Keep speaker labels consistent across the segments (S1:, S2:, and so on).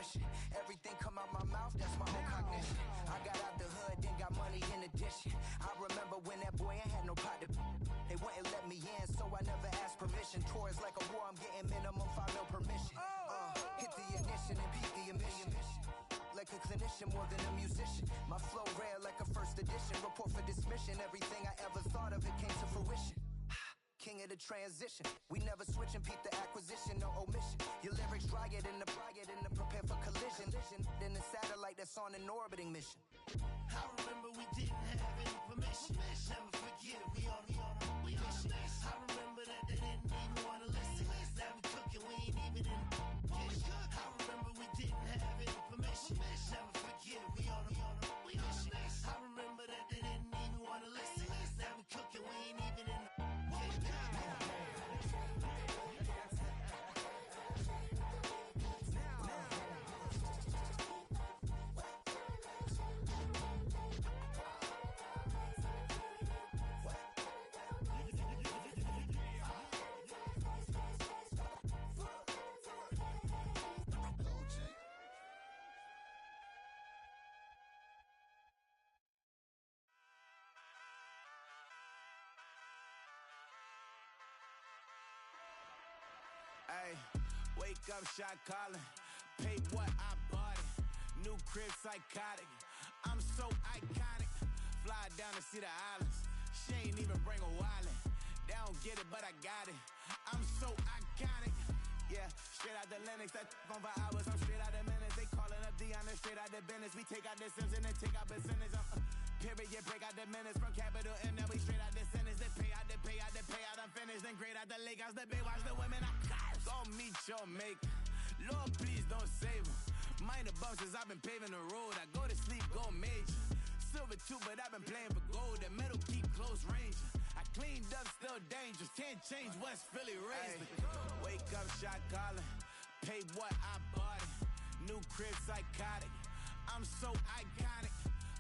S1: mission. Everything come out my mouth, that's my own cognition. I got out the hood, then got money in addition. I remember when that boy ain't had no pot to. They wouldn't let me in, so I never asked permission. Tours like a war, I'm getting minimum 5 mil permission. Hit the ignition and beat the emission. Like a clinician more than a musician. My flow rare like a first edition. Report for dismission. Everything I ever thought of, it came to fruition. King of the transition. We never switch and peep the acquisition, no omission. Your lyrics dry it in the prepare for collision. Then the satellite that's on an orbiting mission.
S2: I remember we didn't have any permission. Never forget we on mission. I remember that they didn't even want to listen. Now we cooking, we ain't even in the kitchen. I remember we didn't have any permission. Never forget we on mission. I remember that they didn't even want to listen. Now we cooking, we ain't even in the
S3: Ay, wake up, shot calling. Pay what I bought it. New crib, psychotic. I'm so iconic. Fly down to see the islands. She ain't even bring a wallet. They don't get it, but I got it. I'm so iconic. Yeah, straight out the Linux. That on for hours. I'm straight out the minutes. They calling up Dion and straight out the business. We take out the Sims and then take out percentage. Period, break out the minutes from capital M. Now we straight out the sentence. They pay out, they pay out, they pay out. I'm finished. Then grade out the Lakers. The big watch the women. I gon' meet your mate. Lord, please don't save them. Minor bumps as I've been paving the road. I go to sleep, go major. Silver too, but I've been playing for gold. The metal keep close range. I cleaned up, still dangerous. Can't change West Philly raised. Wake up, shot calling. Pay what I bought it. New crib, psychotic. I'm so iconic.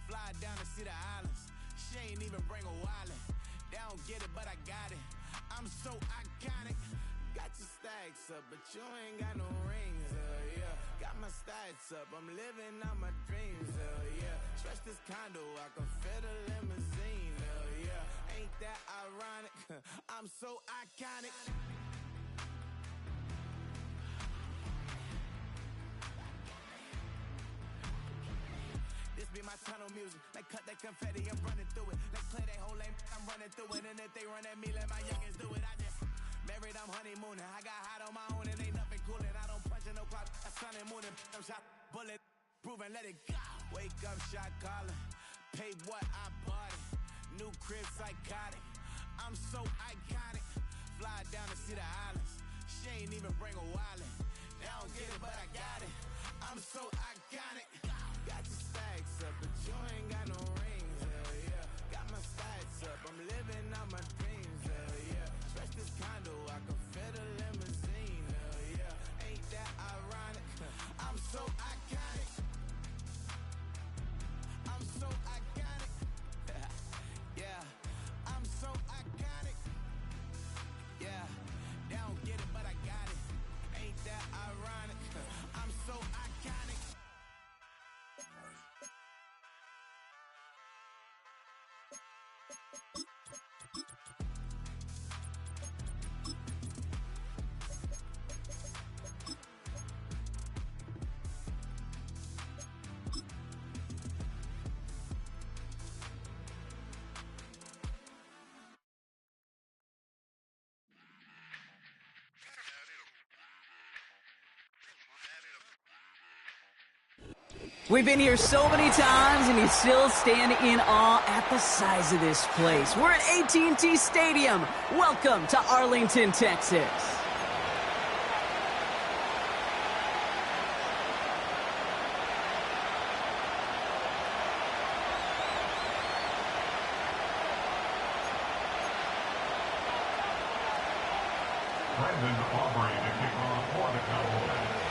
S3: Fly down to see the islands. She ain't even bring a wallet. They don't get it, but I got it. I'm so iconic. Got your stacks up, but you ain't got no rings, yeah. Got my stats up, I'm living out my dreams, yeah. Stretch this condo, I can fit a limousine, yeah. Ain't that ironic? I'm so iconic. This be my tunnel music. Like cut that confetti, I'm running through it. Like play that whole lane, I'm running through it. And if they run at me, let my youngins do it. I just married, I'm honeymooning. I got hot on my own and ain't nothing coolin'. I don't punch in no clock, I sun and moonin'. I'm shot, bullet, proven, let it go. Wake up, shot calling. Pay what I bought it. New crib, psychotic. I'm so iconic. Fly down to see the islands. She ain't even bring a wallet. They don't get it, but I got it. I'm so iconic. Got your stacks up, but you ain't got no rings, yeah. Got my stats up, I'm living out my dreams, yeah. Stretch this condo, I can fit a limousine, yeah. Ain't that ironic? I'm so iconic. I'm so iconic. Yeah, I'm so iconic. Yeah, they don't get it, but I got it. Ain't that ironic? I'm so iconic.
S4: We've been here so many times, and you still stand in awe at the size of this place. We're at AT&T Stadium. Welcome to Arlington, Texas.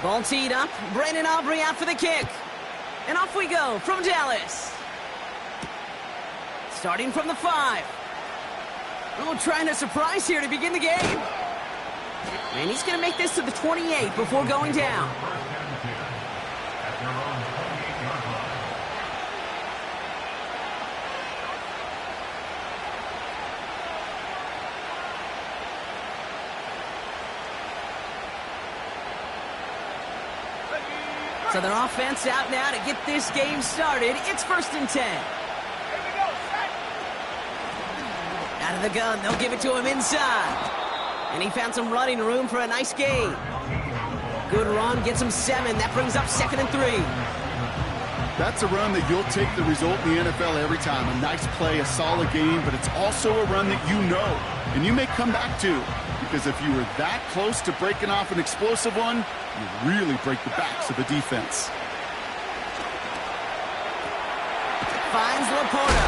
S4: Ball teed up. Brandon Aubrey out for the kick. And off we go from Dallas. Starting from the 5. Oh, trying a surprise here to begin the game. And he's going to make this to the 28 before going down. So their offense out now to get this game started. It's 1st and 10. Out of the gun, they'll give it to him inside. And he found some running room for a nice gain. Good run, gets him 7. That brings up 2nd and 3.
S5: That's a run that you'll take the result in the NFL every time. A nice play, a solid game, but it's also a run that you know, and you may come back to. Because if you were that close to breaking off an explosive one, you really break the backs of the defense.
S4: Finds Laporta.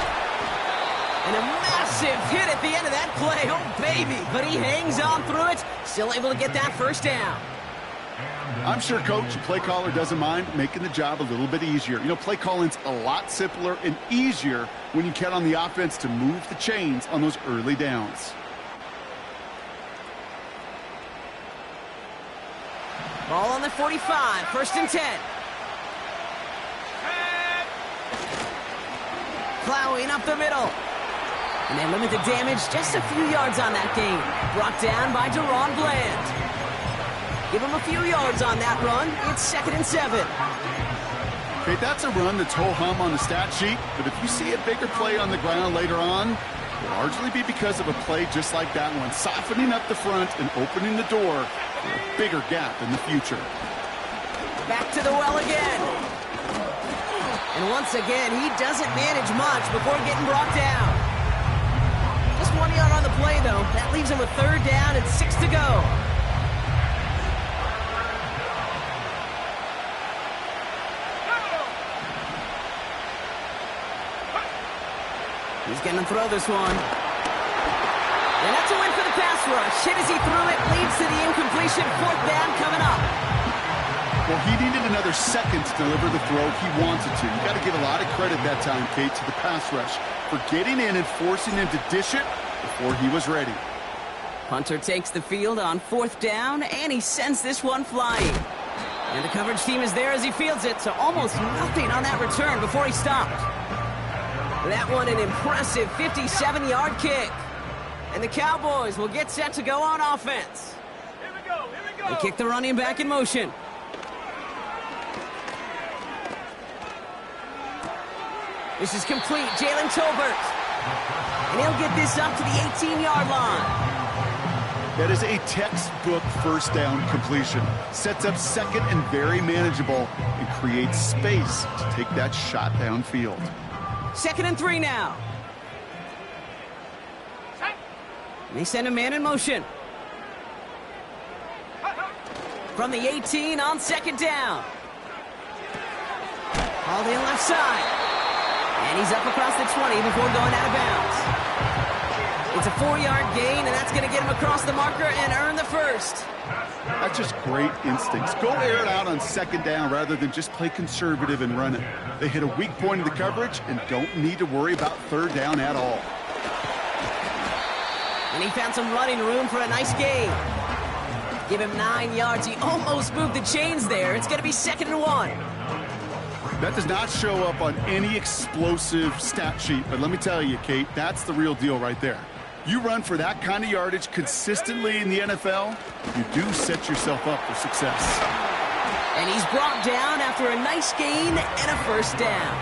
S4: And a massive hit at the end of that play. Oh, baby. But he hangs on through it. Still able to get that 1st down.
S5: I'm sure, Coach, the play caller doesn't mind making the job a little bit easier. You know, play calling's a lot simpler and easier when you count on the offense to move the chains on those early downs.
S4: Ball on the 45, 1st and 10. Plowing up the middle. And they limit the damage just a few yards on that game. Brought down by Deron Bland. Give him a few yards on that run. It's 2nd and 7.
S5: Okay, that's a run that's ho-hum on the stat sheet, but if you see a bigger play on the ground later on, it'll largely be because of a play just like that one, softening up the front and opening the door for a bigger gap in the future.
S4: Back to the well again. And once again, he doesn't manage much before getting brought down. Just 1 yard on the play, though. That leaves him with 3rd down and 6 to go. He's going to throw this one. And that's a win for the pass rush. Hit as he threw it, leads to the incompletion. 4th down coming up.
S5: Well, he needed another second to deliver the throw he wanted to. You got to give a lot of credit that time, Kate, to the pass rush for getting in and forcing him to dish it before he was ready.
S4: Punter takes the field on 4th down, and he sends this one flying. And the coverage team is there as he fields it, so almost nothing on that return before he stopped. That one an impressive 57-yard kick. And the Cowboys will get set to go on offense.
S2: Here we go.
S4: They kick the running back in motion. This is complete. Jalen Tolbert. And he'll get this up to the 18-yard line.
S5: That is a textbook 1st down completion. Sets up 2nd and very manageable and creates space to take that shot downfield.
S4: 2nd and 3 now. And they send a man in motion. From the 18 on 2nd down. Hauled in left side. And he's up across the 20 before going out of bounds. It's a 4-yard gain, and that's going to get him across the marker and earn the 1st.
S5: That's just great instincts. Go air it out on 2nd down rather than just play conservative and run it. They hit a weak point in the coverage and don't need to worry about 3rd down at all.
S4: And he found some running room for a nice gain. Give him 9 yards. He almost moved the chains there. It's going to be 2nd and 1.
S5: That does not show up on any explosive stat sheet, but let me tell you, Kate, that's the real deal right there. You run for that kind of yardage consistently in the NFL, you do set yourself up for success.
S4: And he's brought down after a nice gain and a 1st down.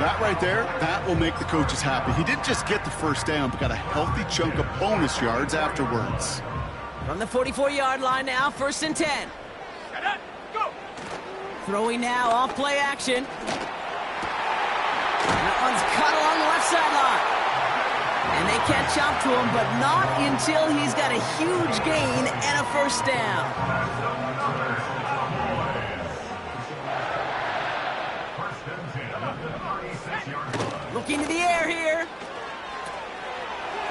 S5: That right there, that will make the coaches happy. He didn't just get the 1st down, but got a healthy chunk of bonus yards afterwards.
S4: From the 44-yard line now, 1st and 10. Throwing now, off play action. That one's cut along the left sideline. And they catch up to him, but not until he's got a huge gain and a 1st down. Looking to the air here.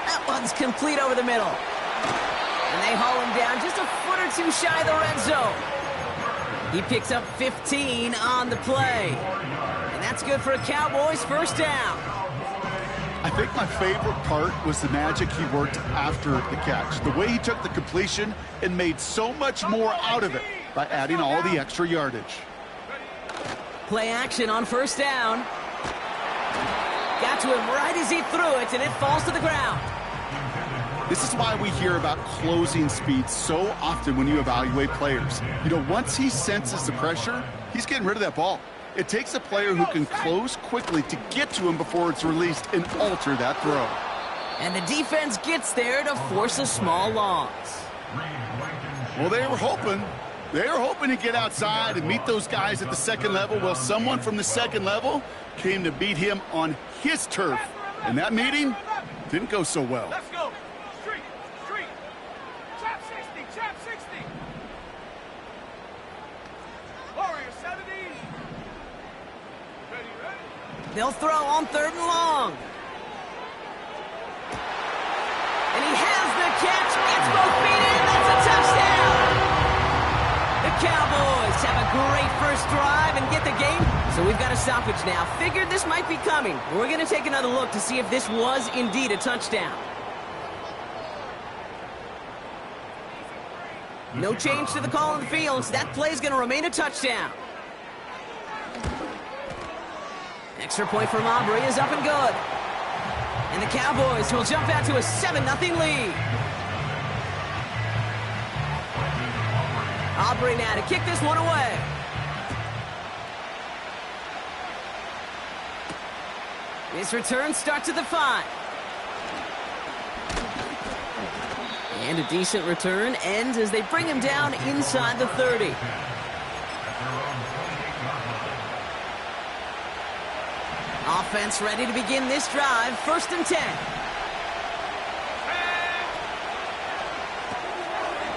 S4: That one's complete over the middle. And they haul him down just a foot or two shy of the red zone. He picks up 15 on the play. And that's good for a Cowboys 1st down.
S5: I think my favorite part was the magic he worked after the catch. The way he took the completion and made so much more out of it by adding all the extra yardage.
S4: Play action on 1st down. Got to him right as he threw it, and it falls to the ground.
S5: This is why we hear about closing speed so often when you evaluate players. You know, once he senses the pressure, he's getting rid of that ball. It takes a player who can close quickly to get to him before it's released and alter that throw.
S4: And the defense gets there to force a small loss.
S5: Well, they were hoping. They were hoping to get outside and meet those guys at the second level. Well, someone from the second level came to beat him on his turf. And that meeting didn't go so well.
S6: Let's go. Street. Trap 60. Warrior 70. Ready.
S4: They'll throw on 3rd and long. And he has the catch. Gets both feet in. That's a touchdown. The Cowboys have a great first drive and get the game. So we've got a stoppage now. Figured this might be coming. We're going to take another look to see if this was indeed a touchdown. No change to the call on the field. So that play's going to remain a touchdown. Extra point from Aubrey is up and good. And the Cowboys will jump out to a 7-0 lead. Aubrey now to kick this one away. This return starts at the 5. And a decent return ends as they bring him down inside the 30. Offense ready to begin this drive. 1st and 10.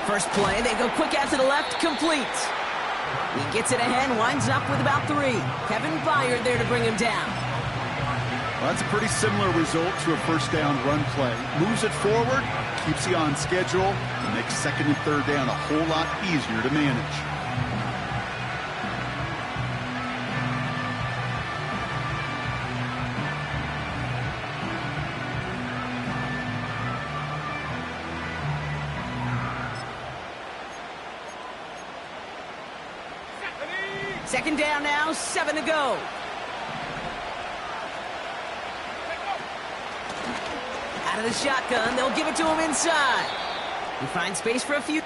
S4: First play, they go quick out to the left, complete. He gets it ahead, winds up with about 3. Kevin Byard there to bring him down.
S5: Well, that's a pretty similar result to a first down run play. Moves it forward, keeps you on schedule, and makes 2nd and 3rd down a whole lot easier to manage.
S4: Second down now, 7 to go. Out of the shotgun, they'll give it to him inside. He finds space for a few.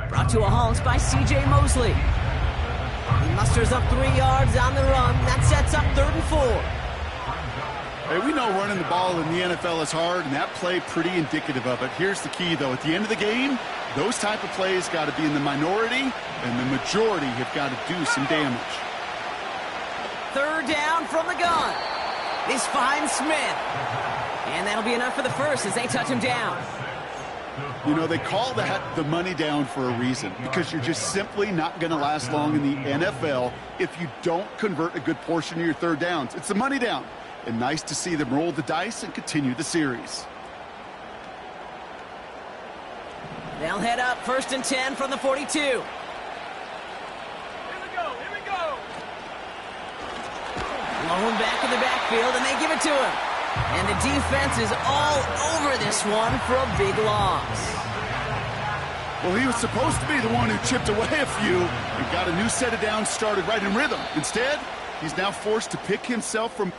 S4: Brought to a halt by C.J. Mosley. He musters up 3 yards on the run. That sets up 3rd and 4.
S5: Hey, we know running the ball in the NFL is hard, and that play pretty indicative of it. Here's the key, though. At the end of the game, those type of plays got to be in the minority, and the majority have got to do some damage.
S4: 3rd down from the gun. This finds Smith. And that'll be enough for the first as they touch him down.
S5: You know, they call that the money down for a reason, because you're just simply not going to last long in the NFL if you don't convert a good portion of your 3rd downs. It's the money down. And nice to see them roll the dice and continue the series.
S4: They'll head up 1st and 10 from the 42.
S6: Here we go.
S4: Low him back in the backfield, and they give it to him. And the defense is all over this one for a big loss.
S5: Well, he was supposed to be the one who chipped away a few and got a new set of downs started right in rhythm. Instead, he's now forced to pick himself from...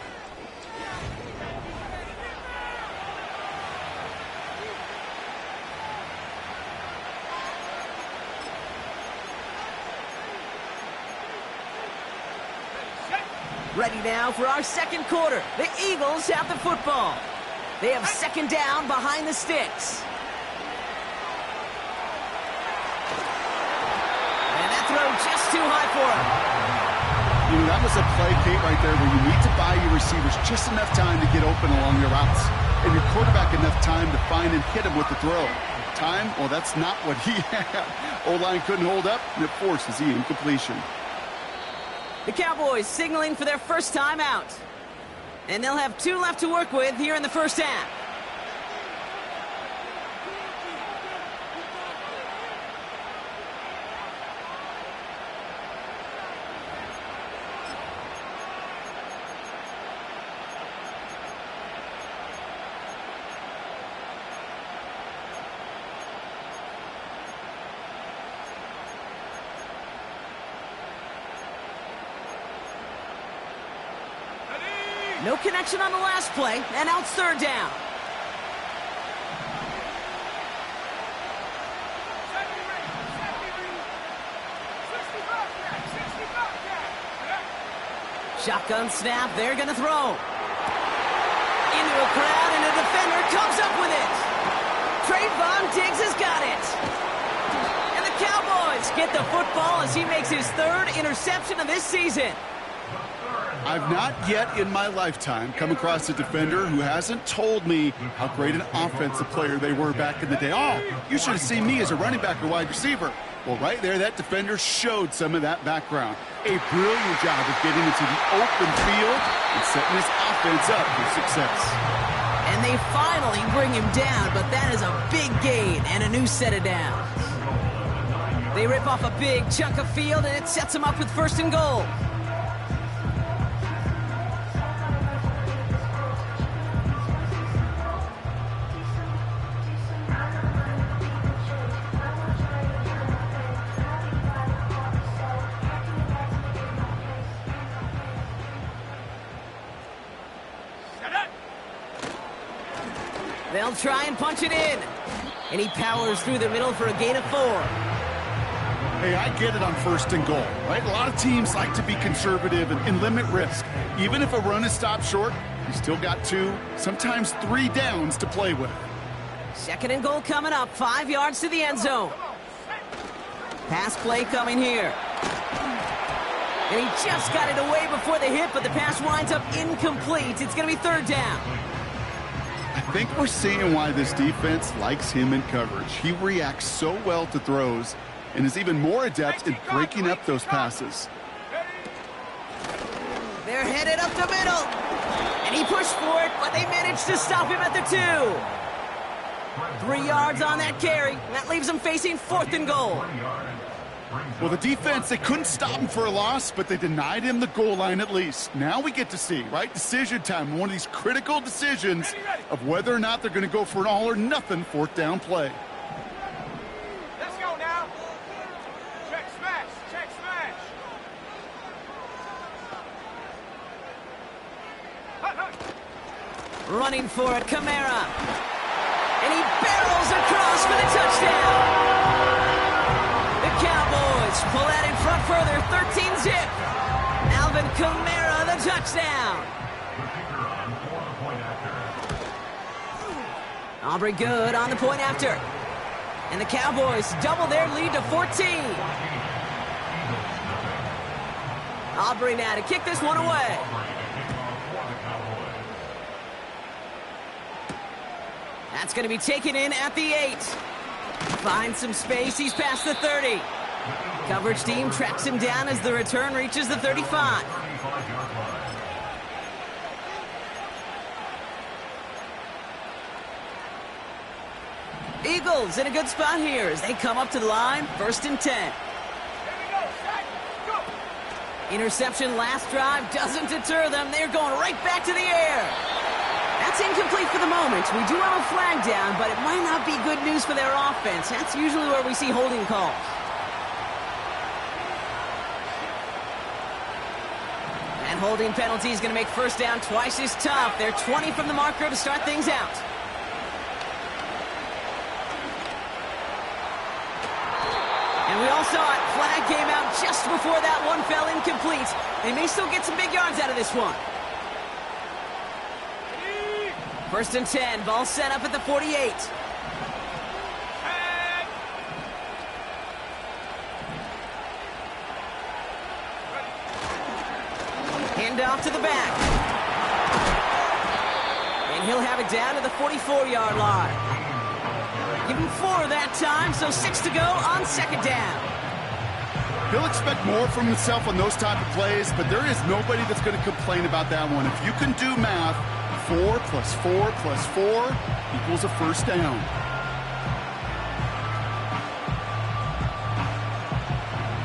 S4: Ready now for our 2nd quarter. The Eagles have the football. They have 2nd down behind the sticks. And that throw just too high for him.
S5: You know, that was a play, Kate, right there where you need to buy your receivers just enough time to get open along your routes. And your quarterback enough time to find and hit him with the throw. Time? Well, that's not what he had. O-line couldn't hold up, and it forces the incompletion.
S4: The Cowboys signaling for their first time out. And they'll have 2 left to work with here in the first half. No connection on the last play, and now it's third down. Shotgun snap, they're going to throw. Into a crowd, and a defender comes up with it. Trayvon Diggs has got it. And the Cowboys get the football as he makes his third interception of this season.
S5: I've not yet in my lifetime come across a defender who hasn't told me how great an offensive player they were back in the day. Oh, you should have seen me as a running back or wide receiver. Well, right there, that defender showed some of that background. A brilliant job of getting into the open field and setting his offense up for success.
S4: And they finally bring him down, but that is a big gain and a new set of downs. They rip off a big chunk of field, and it sets them up with first and goal. They'll try and punch it in. And he powers through the middle for a gain of 4.
S5: Hey, I get it on first and goal, right? A lot of teams like to be conservative and limit risk. Even if a run is stopped short, you still got 2, sometimes 3 downs to play with.
S4: Second and goal coming up, 5 yards to the end zone. Pass play coming here. And he just got it away before the hit, but the pass winds up incomplete. It's going to be third down.
S5: I think we're seeing why this defense likes him in coverage. He reacts so well to throws and is even more adept in breaking up those passes.
S4: They're headed up the middle. And he pushed for it, but they managed to stop him at the 2. 3 yards on that carry. That leaves them facing fourth and goal.
S5: Well, the defense, they couldn't stop him for a loss, but they denied him the goal line at least. Now we get to see, right? Decision time, one of these critical decisions of whether or not they're going to go for an all-or-nothing fourth down play.
S6: Let's go now. Check smash. Check smash.
S4: Running for it, Kamara. And he barrels across for the touchdown. Cowboys pull that in front further, 13-zip. Alvin Kamara, the touchdown. Aubrey good on the point after. And the Cowboys double their lead to 14. Aubrey now to kick this one away. That's going to be taken in at the 8. Finds some space, he's past the 30. Coverage team tracks him down as the return reaches the 35. Eagles in a good spot here as they come up to the line, 1st and 10. Interception last drive doesn't deter them. They're going right back to the air. That's incomplete for the moment. We do have a flag down, but it might not be good news for their offense. That's usually where we see holding calls. And holding penalty is going to make first down twice as tough. They're 20 from the marker to start things out. And we all saw it. Flag came out just before that one fell incomplete. They may still get some big yards out of this one. 1st and 10, ball set up at the 48. Hand off to the back. And he'll have it down to the 44-yard line. Give him 4 that time, so 6 to go on second down.
S5: He'll expect more from himself on those type of plays, but there is nobody that's going to complain about that one. If you can do math, 4 plus 4 plus 4 equals a first down.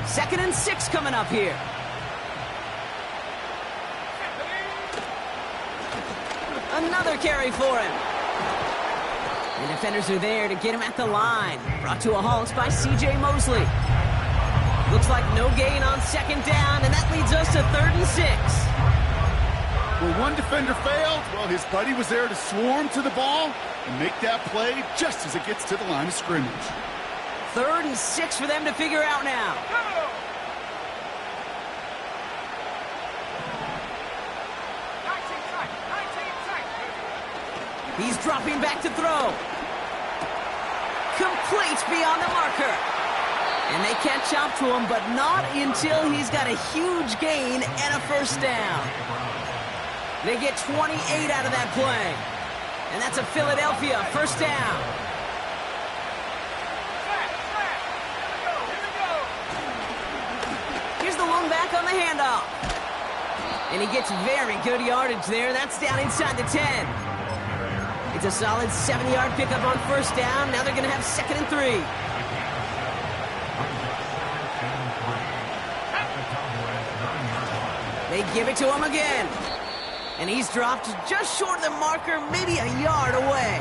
S4: Second and 6 coming up here. Another carry for him. The defenders are there to get him at the line. Brought to a halt by C.J. Mosley. Looks like no gain on second down, and that leads us to 3rd and 6.
S5: Where one defender failed, well, his buddy was there to swarm to the ball and make that play just as it gets to the line of scrimmage.
S4: 3rd and 6 for them to figure out now.
S6: Go! 19 tight.
S4: He's dropping back to throw. Complete beyond the marker. And they catch up to him, but not until he's got a huge gain and a first down. They get 28 out of that play. And that's a Philadelphia first down. Here's the one back on the handoff. And he gets very good yardage there. That's down inside the 10. It's a solid 7-yard pickup on first down. Now they're going to have 2nd and 3. They give it to him again. And he's dropped just short of the marker, maybe a yard away.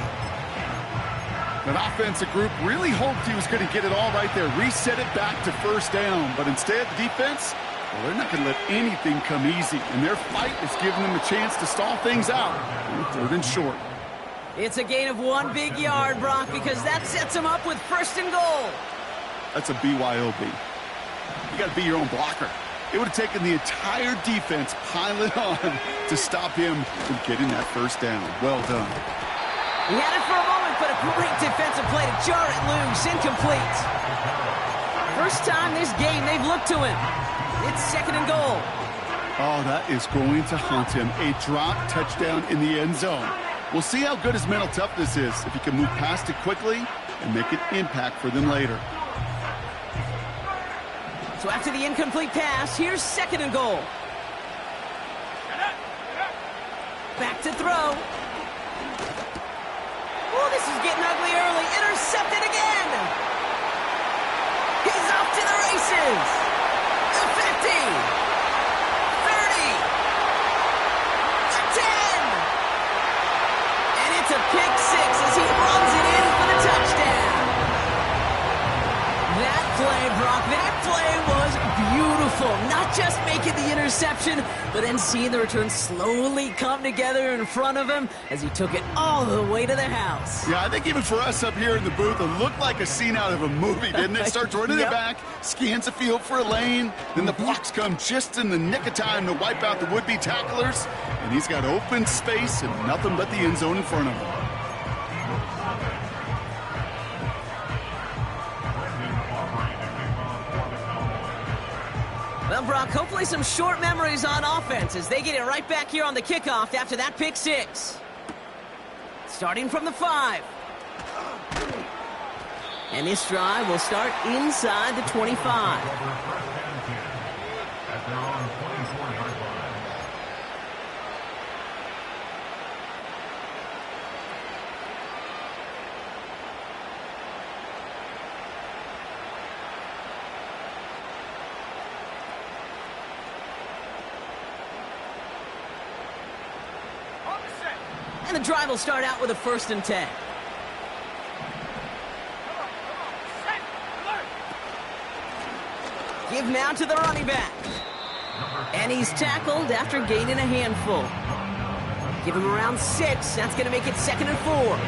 S5: That offensive group really hoped he was going to get it all right there, reset it back to first down. But instead, the defense, well, they're not going to let anything come easy. And their fight is giving them a chance to stall things out. 3rd and short.
S4: It's a gain of 1 big yard, Brock, because that sets him up with 1st and goal.
S5: That's a BYOB. You got to be your own blocker. It would have taken the entire defense piling on to stop him from getting that first down. Well done.
S4: He had it for a moment, but a great defensive play to jar it loose. Incomplete. First time this game they've looked to him. It's 2nd and goal.
S5: Oh, that is going to haunt him. A drop touchdown in the end zone. We'll see how good his mental toughness is if he can move past it quickly and make an impact for them later.
S4: So after the incomplete pass, here's 2nd and goal. Back to throw. Oh, this is getting ugly early. Intercepted again. He's off to the races. The 50. 30. The 10. And it's a pick 6 as he runs it in for the touchdown. That play, Brock, that play was beautiful. Not just making the interception, but then seeing the return slowly come together in front of him as he took it all the way to the house.
S5: Yeah, I think even for us up here in the booth, it looked like a scene out of a movie, didn't it? Starts running it back, scans the field for a lane, then the blocks come just in the nick of time to wipe out the would-be tacklers, and he's got open space and nothing but the end zone in front of him.
S4: Well, Brock, hopefully some short memories on offense as they get it right back here on the kickoff after that pick 6. Starting from the 5. And this drive will start inside the 25. And the drive will start out with a 1st and 10. Give now to the running back. And he's tackled after gaining a handful. Give him around 6. That's going to make it 2nd and 4.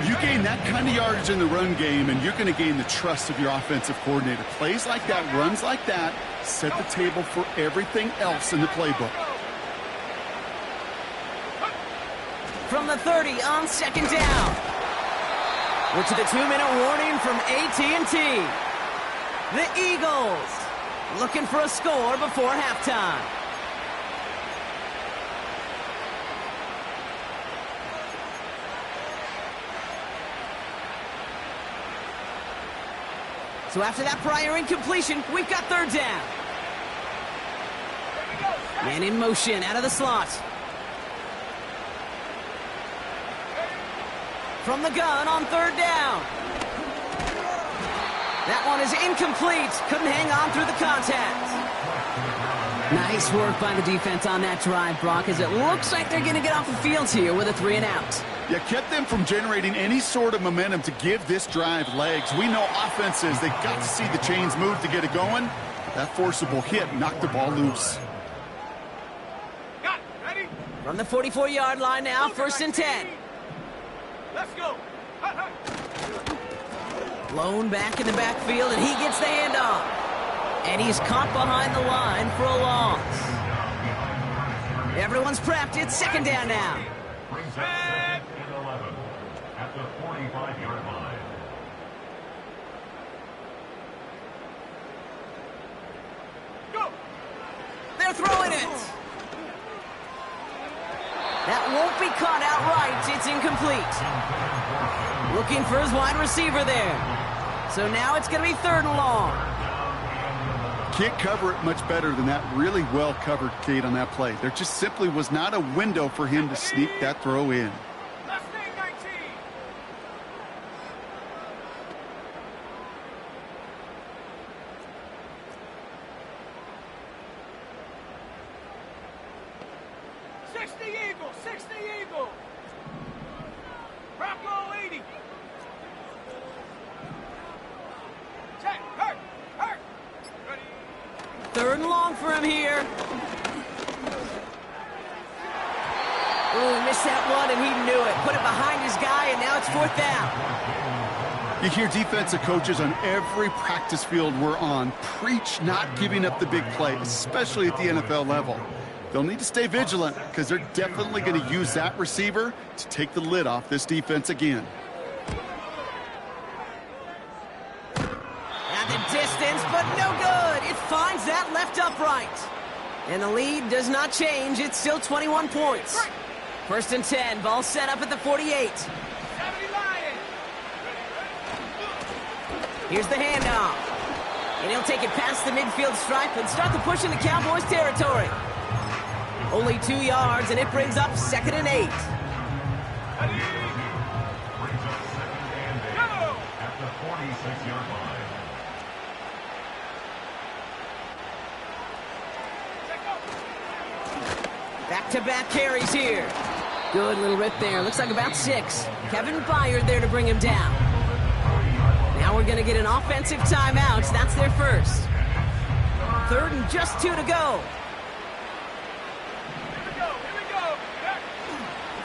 S5: You gain that kind of yardage in the run game, and you're going to gain the trust of your offensive coordinator. Plays like that, runs like that, set the table for everything else in the playbook.
S4: From the 30 on 2nd down. We're to the 2-minute warning from AT&T. The Eagles looking for a score before halftime. So after that prior incompletion, we've got 3rd down. Man in motion out of the slot. From the gun on 3rd down. That one is incomplete. Couldn't hang on through the contact. Nice work by the defense on that drive, Brock, as it looks like they're going to get off the field here with a 3 and out.
S5: Yeah, kept them from generating any sort of momentum to give this drive legs. We know offenses, they got to see the chains move to get it going. That forcible hit knocked the ball loose.
S6: Got
S4: From the 44-yard line now, 1st and 10.
S6: Let's go.
S4: Blown back in the backfield, and he gets the handoff. And he's caught behind the line for a loss. Everyone's prepped. It's 2nd down now.
S7: Brings up 2nd and 11 at the 45-yard line.
S6: Go.
S4: They're throwing it. That won't be caught outright. It's incomplete. Looking for his wide receiver there. So now it's going to be 3rd and long.
S5: Can't cover it much better than that. Really well covered, Kate, on that play. There just simply was not a window for him to sneak that throw in.
S6: Let's stay 19. Eagle, 60 Eagle. Bronco 80. Check, hurt. Ready.
S4: 3rd and long for him here. Oh, he missed that one, and he knew it. Put it behind his guy, and now it's 4th down.
S5: You hear defensive coaches on every practice field we're on preach not giving up the big play, especially at the NFL level. They'll need to stay vigilant because they're definitely going to use that receiver to take the lid off this defense again.
S4: At the distance, but no good. It finds that left upright. And the lead does not change. It's still 21 points. 1st and 10. Ball set up at the 48.
S6: 70 Lion.
S4: Here's the handoff. And he'll take it past the midfield stripe and start the push into Cowboys territory. Only 2 yards, and it brings up 2nd and 8.
S7: Brings up 2nd and 8 at the 46-yard line.
S4: Back-to-back carries here. Good little rip there. Looks like about 6. Kevin Byard there to bring him down. Now we're going to get an offensive timeout. That's their first. 3rd and just 2 to go.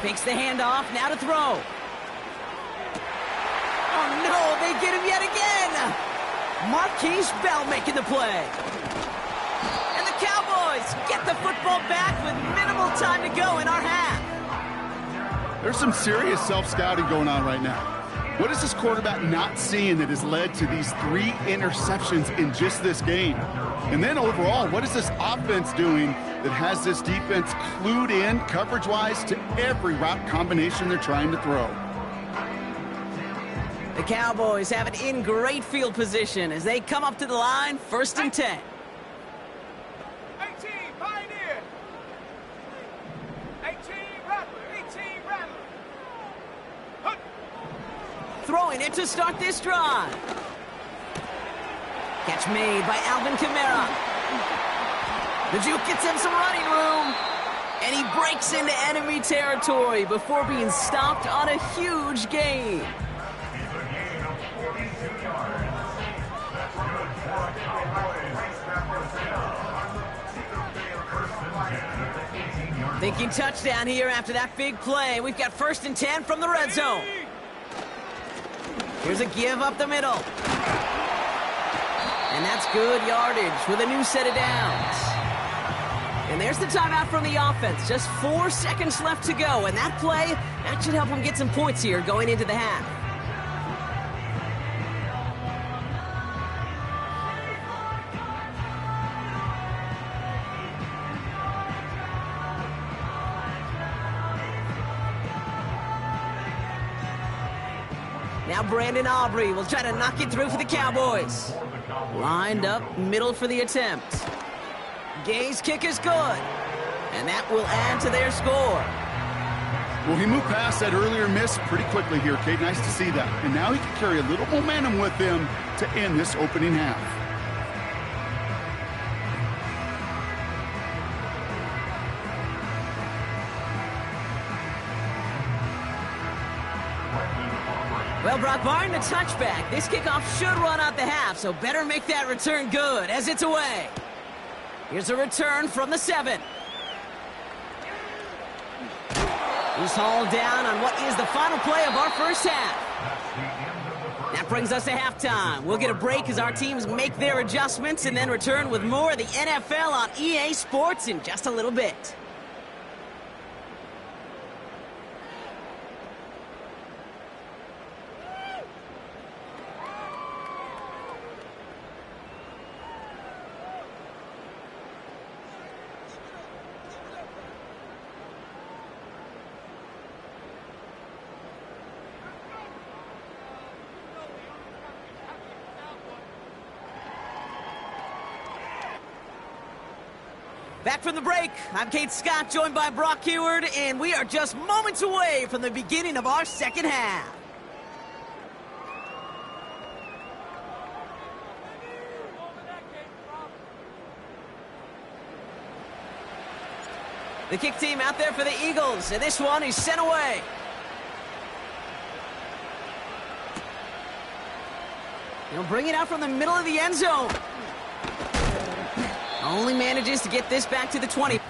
S4: Fakes the handoff, now to throw. Oh no, they get him yet again! Marquise Bell making the play. And the Cowboys get the football back with minimal time to go in our half.
S5: There's some serious self-scouting going on right now. What is this quarterback not seeing that has led to these 3 interceptions in just this game? And then overall, what is this offense doing that has this defense clued in coverage-wise to every route combination they're trying to throw?
S4: The Cowboys have it in great field position as they come up to the line, 1st and 10.
S6: 18 Pioneer. 18 Rattler. 18 Rattler. Hunt.
S4: Throwing it to start this drive. Catch made by Alvin Kamara. The juke gets him some running room. And he breaks into enemy territory before being stopped on a huge gain.
S7: It's a gain of 42 yards. That's good for a Cowboys. First and 10 at the 18-yard line.
S4: Thinking touchdown here after that big play. We've got 1st and 10 from the red zone. Here's a give up the middle. And that's good yardage with a new set of downs. And there's the timeout from the offense. Just 4 seconds left to go. And that play, that should help them get some points here going into the half. Now Brandon Aubrey will try to knock it through for the Cowboys. Lined up middle for the attempt. Gay's kick is good. And that will add to their score.
S5: Well, he moved past that earlier miss pretty quickly here, Kate. Nice to see that. And now he can carry a little momentum with him to end this opening half.
S4: Well, Brock, barring the touchback, this kickoff should run out the half, so better make that return good as it's away. Here's a return from the 7. He's hauled down on what is the final play of our first half. That brings us to halftime. We'll get a break as our teams make their adjustments and then return with more of the NFL on EA Sports in just a little bit. Back from the break, I'm Kate Scott, joined by Brock Heward, and we are just moments away from the beginning of our second half. The kick team out there for the Eagles, and this one is sent away. He'll bring it out from the middle of the end zone. Only manages to get this back to the 20.